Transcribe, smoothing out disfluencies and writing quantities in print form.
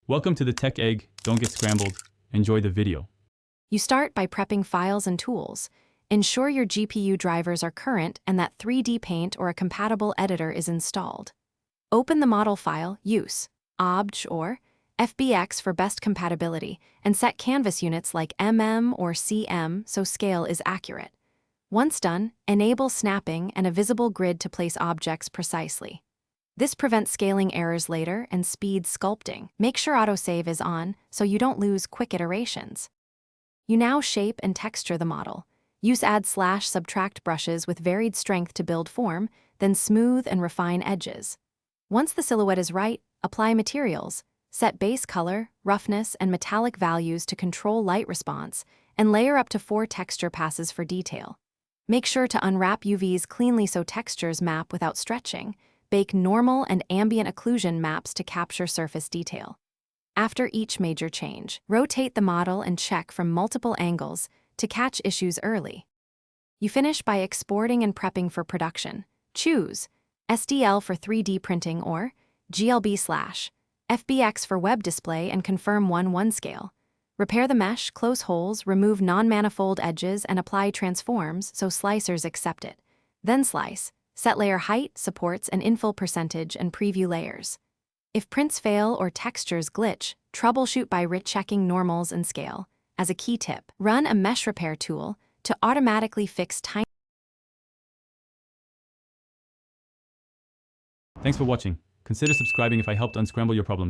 Welcome to the Tech Egg. Don't get scrambled. Enjoy the video. You start by prepping files and tools. Ensure your GPU drivers are current and that 3D Paint or a compatible editor is installed. Open the model file, use obj or FBX for best compatibility, and set canvas units like or cm so scale is accurate. Once done, enable snapping and a visible grid to place objects precisely. This prevents scaling errors later and speeds sculpting. Make sure autosave is on so you don't lose quick iterations. You now shape and texture the model. Use add/subtract brushes with varied strength to build form, then smooth and refine edges. Once the silhouette is right, apply materials. Set base color, roughness, and metallic values to control light response, and layer up to 4 texture passes for detail. Make sure to unwrap UVs cleanly so textures map without stretching. Bake normal and ambient occlusion maps to capture surface detail. After each major change, rotate the model and check from multiple angles to catch issues early. You finish by exporting and prepping for production. Choose SDL for 3D printing or GLB/FBX for web display and confirm 1:1 scale. Repair the mesh, close holes, remove non-manifold edges, and apply transforms so slicers accept it. Then slice. Set layer height, supports, and infill percentage and preview layers. If prints fail or textures glitch, troubleshoot by checking normals and scale. As a key tip, run a mesh repair tool to automatically fix tiny. Thanks for watching. Consider subscribing if I helped unscramble your problems.